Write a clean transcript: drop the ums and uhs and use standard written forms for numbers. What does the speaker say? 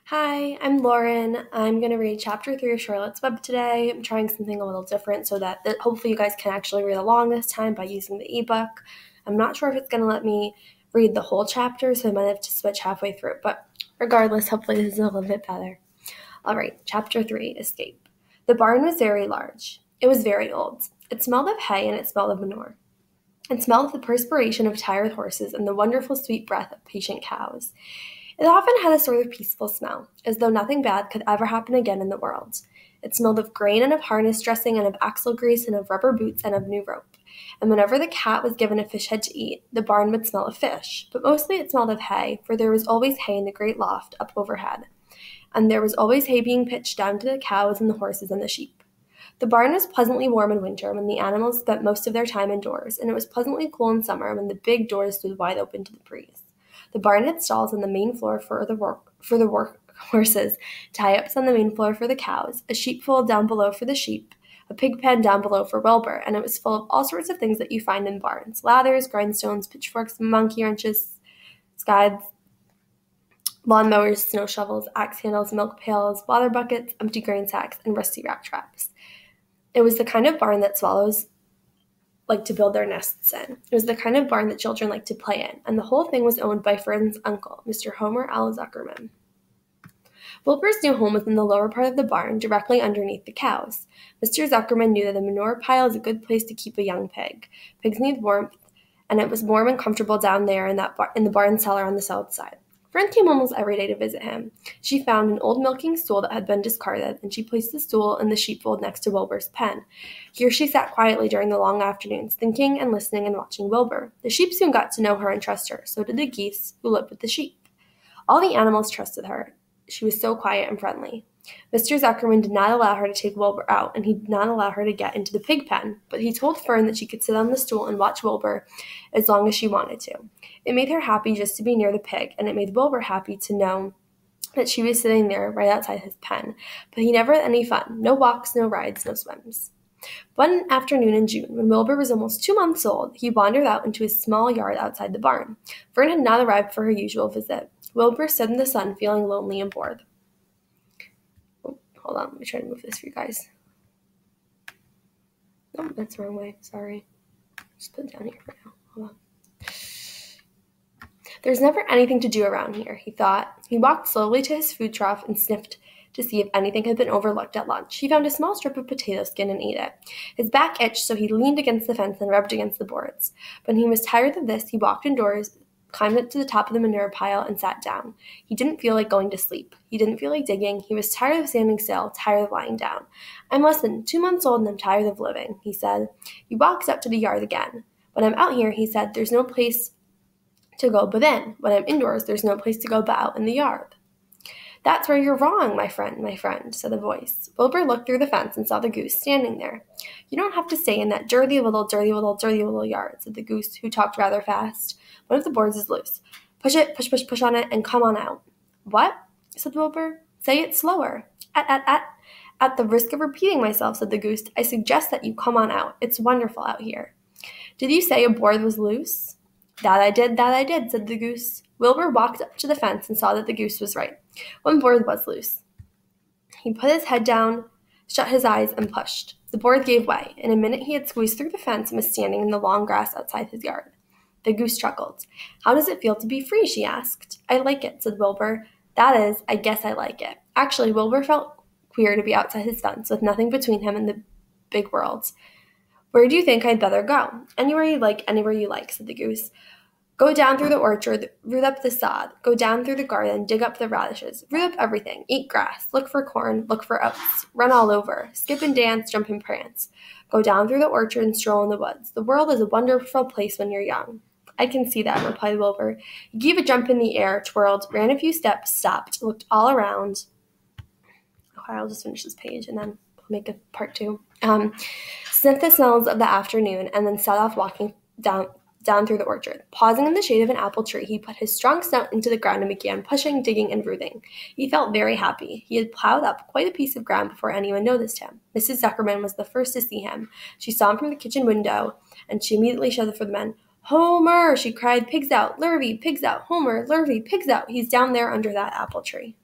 Hi, I'm Lauren. I'm going to read chapter 3 of Charlotte's Web today. I'm trying something a little different so that hopefully you guys can actually read along this time by using the ebook. I'm not sure if it's going to let me read the whole chapter, so I might have to switch halfway through, but regardless, hopefully this is a little bit better. All right, chapter 3, Escape. The barn was very large. It was very old. It smelled of hay and it smelled of manure. It smelled of the perspiration of tired horses and the wonderful sweet breath of patient cows. It often had a sort of peaceful smell, as though nothing bad could ever happen again in the world. It smelled of grain and of harness dressing and of axle grease and of rubber boots and of new rope. And whenever the cat was given a fish head to eat, the barn would smell of fish, but mostly it smelled of hay, for there was always hay in the great loft up overhead. And there was always hay being pitched down to the cows and the horses and the sheep. The barn was pleasantly warm in winter when the animals spent most of their time indoors, and it was pleasantly cool in summer when the big doors stood wide open to the breeze. The barn had stalls on the main floor for the work horses, tie-ups on the main floor for the cows, a sheepfold down below for the sheep, a pig pen down below for Wilbur, and it was full of all sorts of things that you find in barns: ladders, grindstones, pitchforks, monkey wrenches, scythes, lawnmowers, snow shovels, axe handles, milk pails, water buckets, empty grain sacks, and rusty rat traps. It was the kind of barn that swallows like to build their nests in. It was the kind of barn that children like to play in, and the whole thing was owned by Fern's uncle, Mr. Homer L. Zuckerman. Wilbur's new home was in the lower part of the barn, directly underneath the cows. Mr. Zuckerman knew that a manure pile is a good place to keep a young pig. Pigs need warmth, and it was warm and comfortable down there in the barn cellar on the south side. Fern came almost every day to visit him. She found an old milking stool that had been discarded, and she placed the stool in the sheepfold next to Wilbur's pen. Here she sat quietly during the long afternoons, thinking and listening and watching Wilbur. The sheep soon got to know her and trust her. So did the geese, who lived with the sheep. All the animals trusted her. She was so quiet and friendly. Mr. Zuckerman did not allow her to take Wilbur out, and he did not allow her to get into the pig pen, but he told Fern that she could sit on the stool and watch Wilbur as long as she wanted to. It made her happy just to be near the pig, and it made Wilbur happy to know that she was sitting there right outside his pen. But he never had any fun. No walks, no rides, no swims. One afternoon in June, when Wilbur was almost 2 months old, he wandered out into his small yard outside the barn. Fern had not arrived for her usual visit. Wilbur stood in the sun, feeling lonely and bored. Oh, hold on, let me try to move this for you guys. No, that's the wrong way. Sorry. Just put it down here for now. Hold on. There's never anything to do around here, he thought. He walked slowly to his food trough and sniffed to see if anything had been overlooked at lunch. He found a small strip of potato skin and ate it. His back itched, so he leaned against the fence and rubbed against the boards. When he was tired of this, he walked indoors, climbed up to the top of the manure pile, and sat down. He didn't feel like going to sleep. He didn't feel like digging. He was tired of standing still, tired of lying down. "I'm less than 2 months old and I'm tired of living," he said. He walked up to the yard again. "When I'm out here," he said, "there's no place to go but in. When I'm indoors, there's no place to go but out in the yard." "That's where you're wrong, my friend," said a voice. Wilbur looked through the fence and saw the goose standing there. "You don't have to stay in that dirty little yard," said the goose, who talked rather fast. "One of the boards is loose. Push it, push on it, and come on out." "What?" said Wilbur. "Say it slower." At. "At the risk of repeating myself," said the goose, "I suggest that you come on out. It's wonderful out here." "Did you say a board was loose?" That I did," said the goose. Wilbur walked up to the fence and saw that the goose was right. One board was loose. He put his head down, shut his eyes, and pushed. The board gave way. In a minute he had squeezed through the fence and was standing in the long grass outside his yard. The goose chuckled. "How does it feel to be free?" she asked. "I like it," said Wilbur. "That is, I guess I like it." Actually, Wilbur felt queer to be outside his fence with nothing between him and the big world. "Where do you think I'd better go?" Anywhere you like," said the goose. "Go down through the orchard, root up the sod. Go down through the garden, dig up the radishes. Root up everything. Eat grass. Look for corn. Look for oats. Run all over. Skip and dance, jump and prance. Go down through the orchard and stroll in the woods. The world is a wonderful place when you're young." "I can see that," replied Wilbur. He gave a jump in the air, twirled, ran a few steps, stopped, looked all around. Okay, I'll just finish this page and then we'll make a part two. Sniffed the smells of the afternoon and then set off walking down through the orchard. Pausing in the shade of an apple tree, he put his strong snout into the ground and began pushing, digging, and rooting. He felt very happy. He had plowed up quite a piece of ground before anyone noticed him. Mrs. Zuckerman was the first to see him. She saw him from the kitchen window, and she immediately shouted for the men. "Homer!" she cried. "Pigs out! Lurvy! Pigs out! Homer! Lurvy! Pigs out! He's down there under that apple tree."